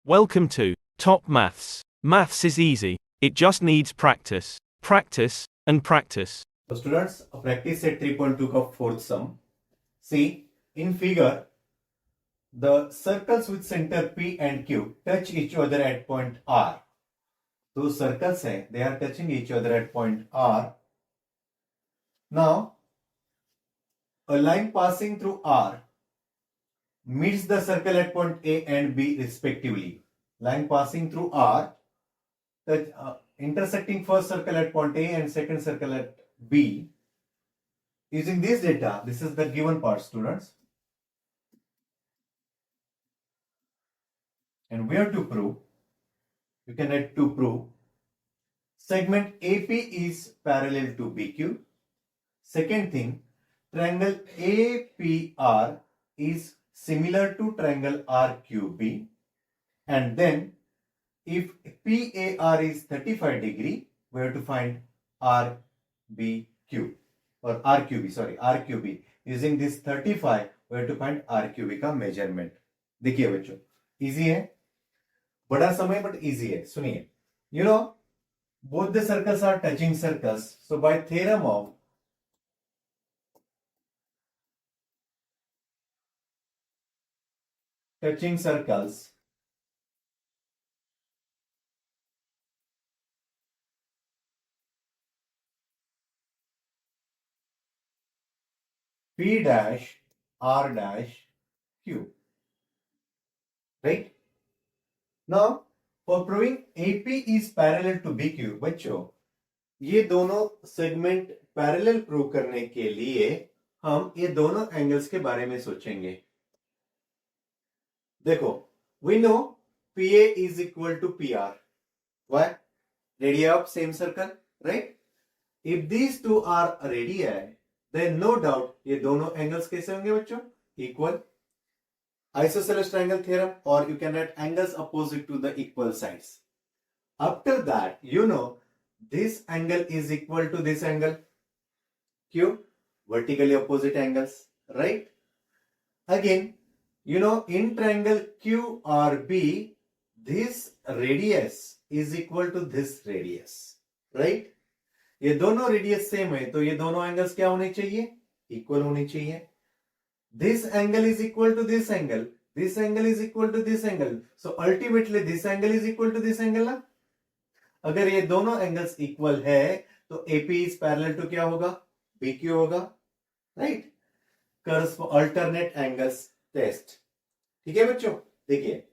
Welcome to Top Maths. Maths is easy. It just needs practice. Practice and practice. So students, practice set 3.2 का fourth sum. See, in figure, the circles with center P and Q touch each other at point R. So circles हैं, they are touching each other at point R. Now, a line passing through R meets the circle at point A and B respectively. Line passing through R, intersecting first circle at point A and second circle at B. Using this data, this is the given part, students. And we have to prove, you can write to prove, segment AP is parallel to BQ. Second thing, triangle APR is similar to triangle RQB. And then, if PAR is 35 degree, we have to find RBQ or RQB. Using this 35, we have to find RQB का measurement. देखिए बच्चों, easy है, बड़ा समय but easy है. सुनिए, you know, both the circles are touching circles. So by theorem of touching circles, P dash R dash Q. Right? Now, for proving AP is parallel to BQ, बच्चों, ये दोनों segment parallel prove करने के लिए हम ये दोनों angles के बारे में सोचेंगे. देखो, we know PA is equal to PR. Why? Radii of same circle, right? If these two are radii, then no doubt ये दोनों एंगल्स कैसे होंगे बच्चों? Equal. Isosceles triangle theorem, or you can write angles opposite to the equal sides. After that, you know this angle is equal to this angle Q, vertically opposite angles, right? Again, you know in triangle QRB, this radius is equal to this radius, right? ये दोनों radius same है तो ये दोनों angles क्या होने चाहिए? Equal होने चाहिए. This angle is equal to this angle. This angle is equal to this angle. So ultimately this angle is equal to this angle ना? अगर ये दोनों एंगल्स इक्वल है तो AP is parallel to क्या होगा? BQ होगा, right? Curves for alternate angles test. ठीक है बच्चों, देखिए,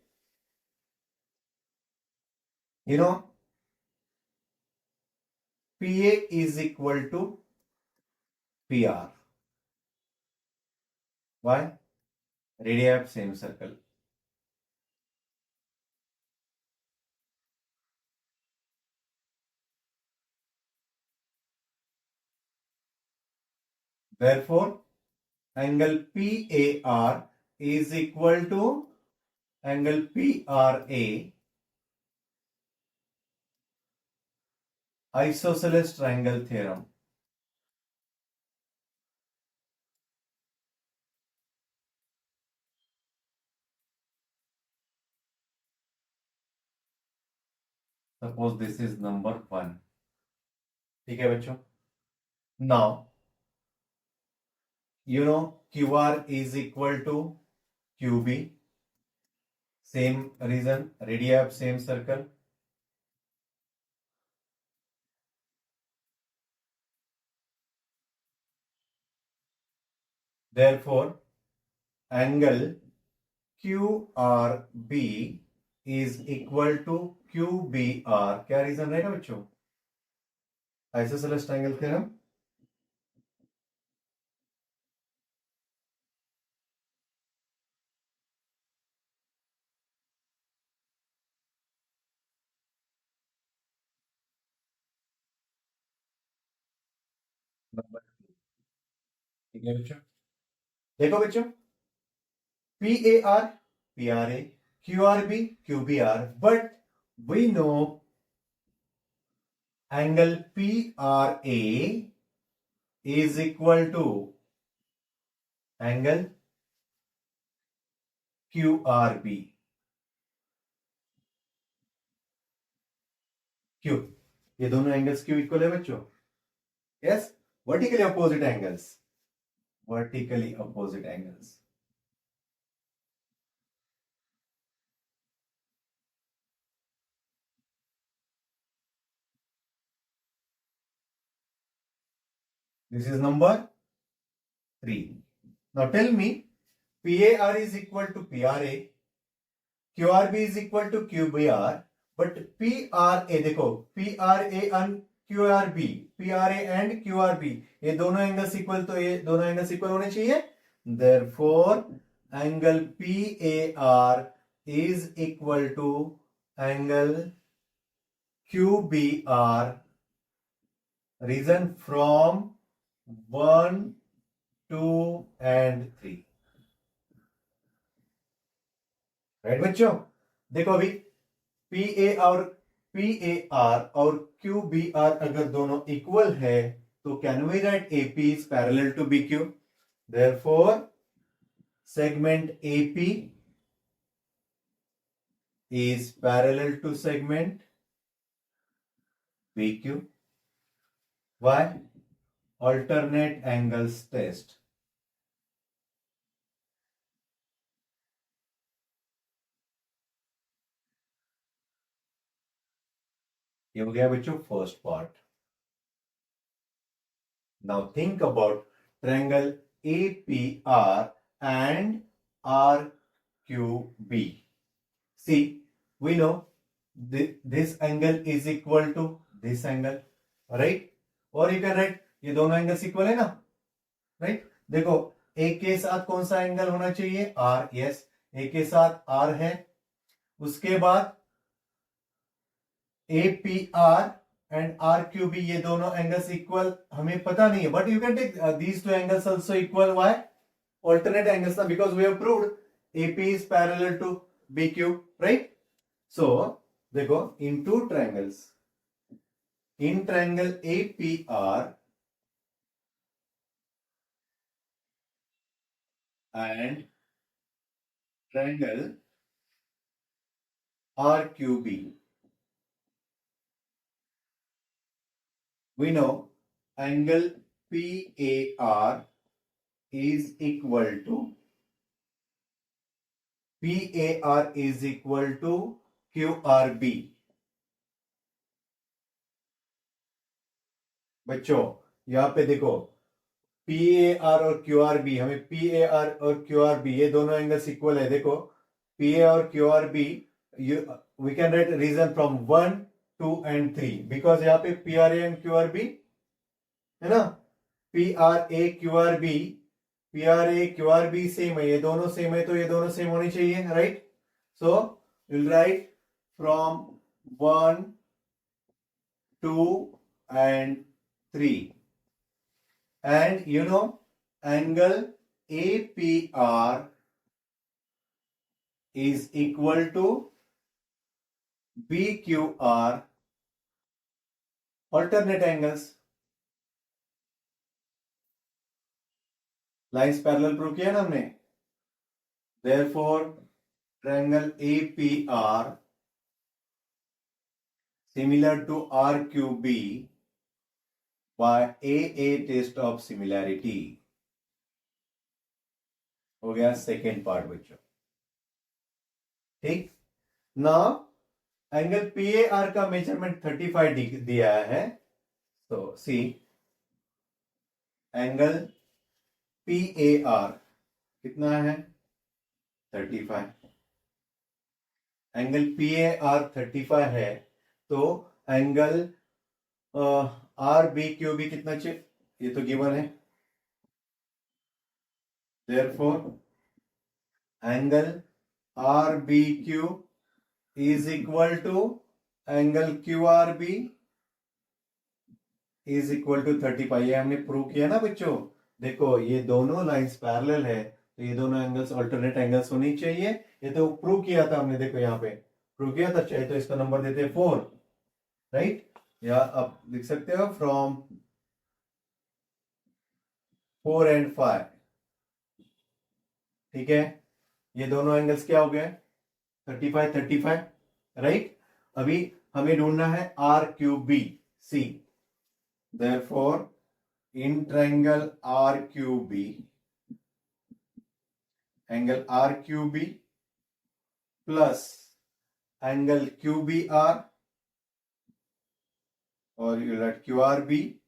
you know PA is equal to PR. Why? Radii of same circle. Therefore, angle PAR is equal to angle PRA, isosceles triangle theorem. Suppose this is number 1. ठीक है बच्चों. Now, you know QR is equal to QB. Same reason, radii of same circle. Therefore, angle QRB is equal to QBR. क्या reason रहेगा बच्चों? Isosceles triangle theorem. Number, ठीक है बच्चों. देखो बच्चों, PAR, PRA, QRB, QBR, but we know angle PRA is equal to angle QRB. Q, ये दोनों एंगल्स क्यू इक्वल है बच्चों? Yes, vertically opposite angles, vertically opposite angles. This is number 3. Now tell me, PAR is equal to PRA, QRB is equal to QBR, but PRA देखो, PRA and QRB, PRA and QRB ये दोनों angles equal, तो ये दोनों angles equal होने चाहिए। Therefore angle PAR is equal to angle QBR. Reason from 1, 2 and 3. Right बच्चों? देखो अभी PAR और QBR अगर दोनों इक्वल है तो can we write AP is parallel to BQ, therefore segment AP is parallel to segment PQ. Why? Alternate angles test. ये हो गया बच्चों first part. Now think about triangle APR and RQB. See, we know this angle is equal to this angle, right? और you can write ये दोनों angles equal है ना, right? देखो A के साथ कौन सा एंगल होना चाहिए? R. यस, A के साथ R है। उसके बाद APR एंड RQB ये दोनों एंगल्स इक्वल हमें पता नहीं है, but you can take these two angles also equal. Why? Alternate angles ना, because we have proved AP is parallel to BQ, right? So देखो in two triangles, in triangle APR and triangle RQB, we know angle PAR is equal to QRB। बच्चों यहां पे देखो PAR और QRB, हमें PAR और QRB ये दोनों एंगल्स इक्वल है। देखो PA और QRB we can write reason from 1, 2 and 3, बिकॉज यहाँ पे PRA एंड QRB है ना, PRA QRB सेम है, ये दोनों सेम है तो ये दोनों सेम होनी चाहिए, right? So will write from 1, 2 and 3, and you know angle APR is equal to BQR, alternate angles, lines parallel prove किया ना हमने। therefore triangle APR similar to RQB by AA test of similarity। हो गया second part बच्चों, ठीक? Now angle PAR का measurement 35 दिया है, तो सी एंगल PAR कितना है? 35। एंगल PAR 35 है तो एंगल RBQB कितना चाहिए? ये तो गिवन है। therefore angle RBQ is equal to angle QRB is equal to 35। ये हमने प्रूव किया ना बच्चों। देखो ये दोनों लाइंस पैरेलल है तो ये दोनों एंगल्स अल्टरनेट एंगल्स होनी चाहिए। ये तो प्रूव किया था हमने, देखो यहाँ पे प्रूव किया था। चाहे तो इसका नंबर देते हैं 4, राइट? या आप लिख सकते हो फ्रॉम 4 and 5, ठीक है? ये दोनों एंगल्स क्या हो गए? 35, 35, राइट? अभी हमें ढूंढना है R Q B C. Therefore, in triangle RQB, angle RQB plus angle QBR, or you write QRB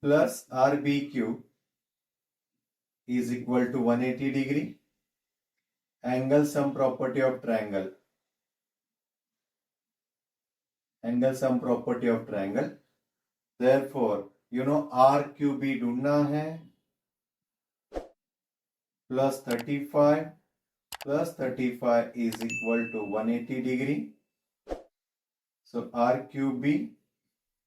plus RBQ is equal to 180 degree. Angle sum property of triangle. Angle sum property of triangle. Therefore, you know RQB ढूंढना है plus 35 is equal to 180 degree. So RQB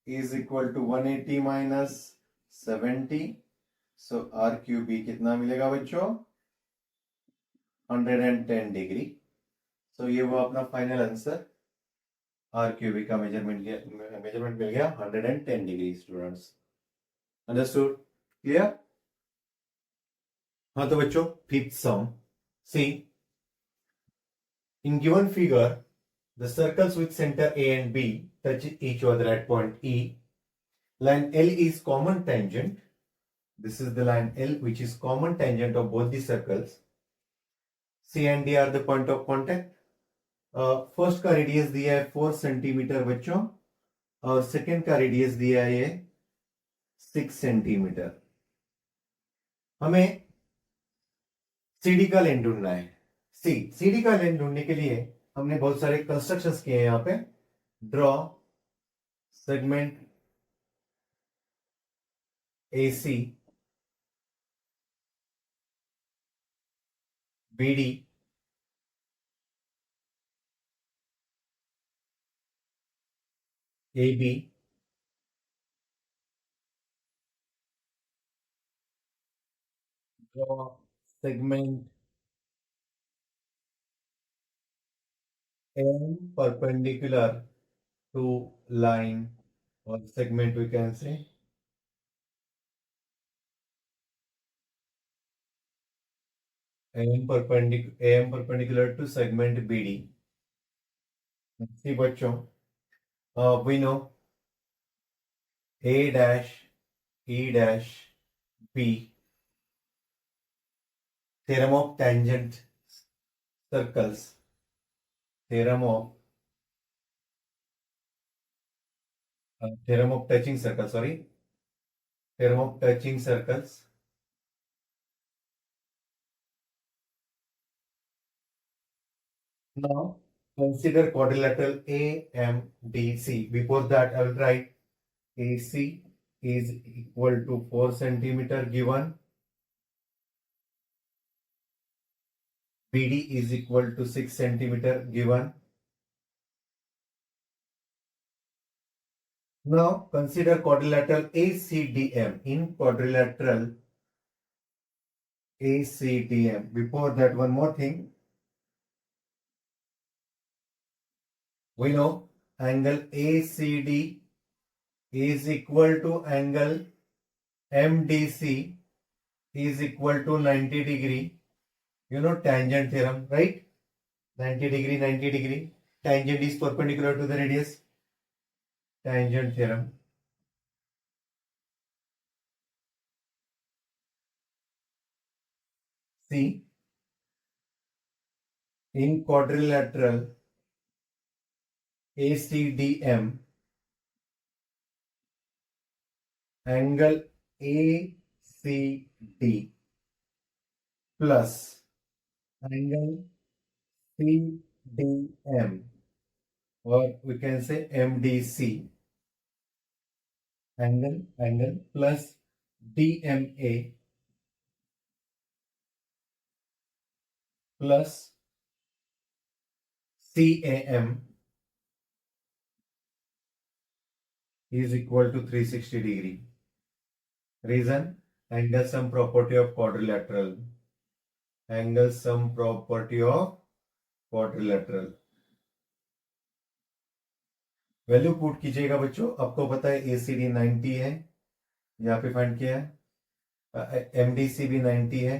is equal to 180 minus 70. So RQB कितना मिलेगा बच्चों? 110 degree. So ये वो अपना final answer RQB का measurement मिल गया 110 डिग्री. Students understood? क्लियर? हाँ तो बच्चों fifth sum. See in given figure the circles with center A and B touch each other at point E. Line L is common tangent. This is the line L which is common tangent of both the circles. C and D are the point of contact. First का radius दिया है 4 centimetre बच्चों और second का radius दिया है 6 centimetre. हमें CD का लेंथ ढूंढना है. सीडी का लेंथ ढूंढने के लिए हमने बहुत सारे कंस्ट्रक्शंस किए हैं. यहां पे draw segment AC BD AB draw segment M perpendicular to line or segment, we can say AM perpendicular to segment BD. See बच्चों, we know A dash E dash B, theorem of tangent circles, theorem of touching circles, theorem of touching circles. Now consider quadrilateral AMDC. Before that I will write AC is equal to 4 centimeter given, BD is equal to 6 centimeter given. Now consider quadrilateral ACDM. In quadrilateral ACDM, before that one more thing, we know angle ACD is equal to angle MDC is equal to 90 degree. You know tangent theorem, right? 90 degree, 90 degree. Tangent is perpendicular to the radius. Tangent theorem. See, in quadrilateral ACDM, angle ACD plus angle CDM, or we can say MDC, angle plus DMA plus CAM is equal to 360 degree. Reason, angle sum property of quadrilateral. Angle sum property of quadrilateral. Value put कीजिएगा बच्चों. आपको पता है ACD 90 है, यहाँ पे find किया है. MDC भी 90 है.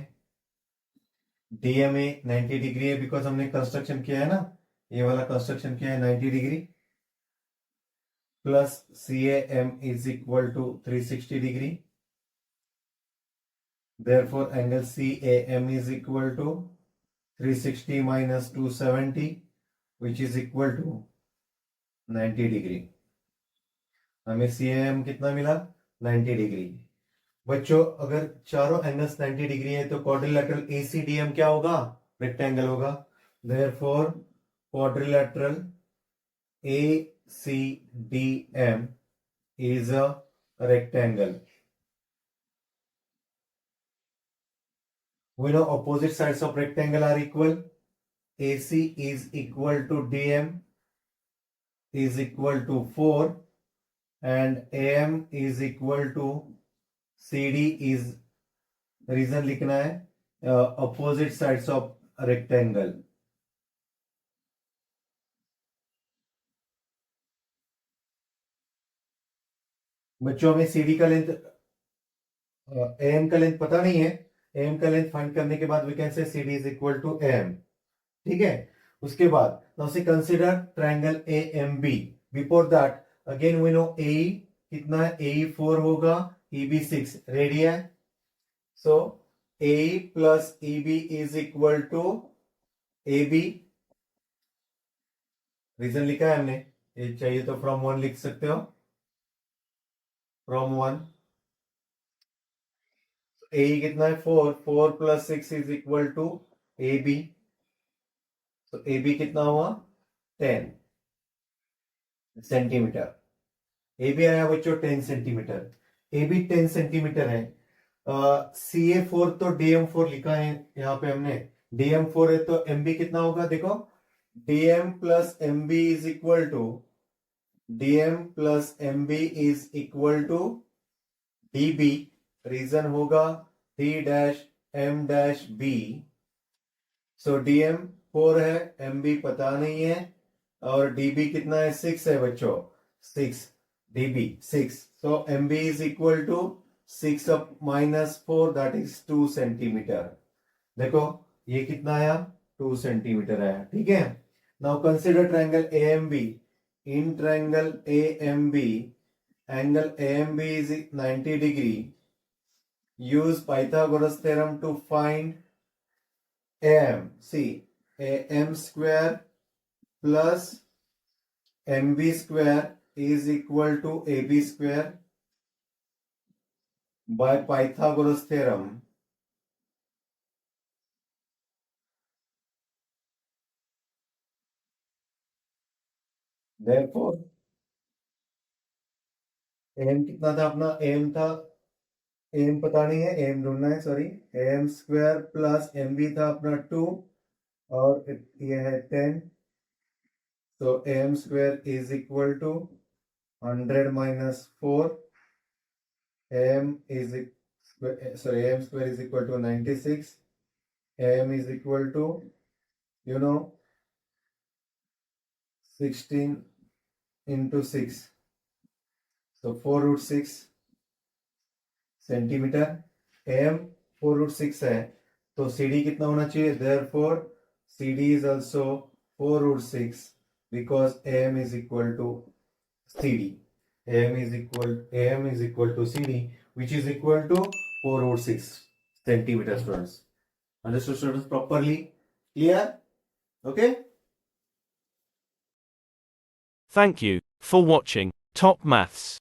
DMA 90 डिग्री है बिकॉज हमने कंस्ट्रक्शन किया है ना, ये वाला कंस्ट्रक्शन किया है 90 degree. plus CAM is equal to 360 degree. Therefore, angle CAM is equal to 360 minus 270, which is equal to 90 degree. हमें CAM कितना मिला? 90 डिग्री. बच्चों, अगर चारों एंगल्स 90 डिग्री है तो क्वाड्रिलेटरल ACDM क्या होगा? रेक्टेंगल होगा. Therefore, quadrilateral ACDM is a rectangle. We know opposite sides of rectangle are equal. AC is equal to DM is equal to 4 and AM is equal to CD is reason लिखना है opposite sides of rectangle. बच्चों हमें CD का length AM का length पता नहीं है. AM का लेंथ फाइंड करने के बाद we can say CD is equal to AM. ठीक है. उसके बाद now see consider triangle AMB. Before that again we know AE कितना है? AE 4 होगा, EB 6 radii. So AE plus EB is equal to AB. Reason लिखा है हमने. ये चाहिए तो फ्रॉम 1 लिख सकते हो. फ्रॉम 1 AE कितना है? 4. 4 plus 6 is equal to AB. तो AB कितना हुआ? 10 सेंटीमीटर. AB आया बच्चों 10 सेंटीमीटर. AB 10 सेंटीमीटर है. CA4 तो DM4 लिखा है यहां पे हमने. DM4 है तो MB कितना होगा? देखो DM plus MB is equal to DM plus MB is equal to DB. Reason होगा D dash M dash B. So DM 4 है, MB पता नहीं है और DB कितना है? 6 है बच्चों. 6 DB 6. So MB is equal to 6 up minus 4 that is 2 centimetre. देखो ये कितना आया? 2 सेंटीमीटर आया. ठीक है. Now consider triangle AMB. In triangle AMB angle AMB is 90 degree. Use Pythagoras theorem to find AM. See, AM square plus MB square is equal to AB square by Pythagoras theorem. Therefore, AM कितना था अपना? AM था, AM पता नहीं है, AM ढूंढना है. Sorry, AM square plus MB था अपना 2 और ये है 10. तो AM square is equal to 100 minus 4. AM square is equal to 96. AM is equal to 16 into 6. So 4√6 centimetre. AM 4√6 है तो CD कितना होना चाहिए? Therefore CD is also 4√6 because AM is equal to CD. AM is equal to CD, which is equal to 4√6 centimeter. Students, understood students properly? Clear? Okay. Thank you for watching Top Maths.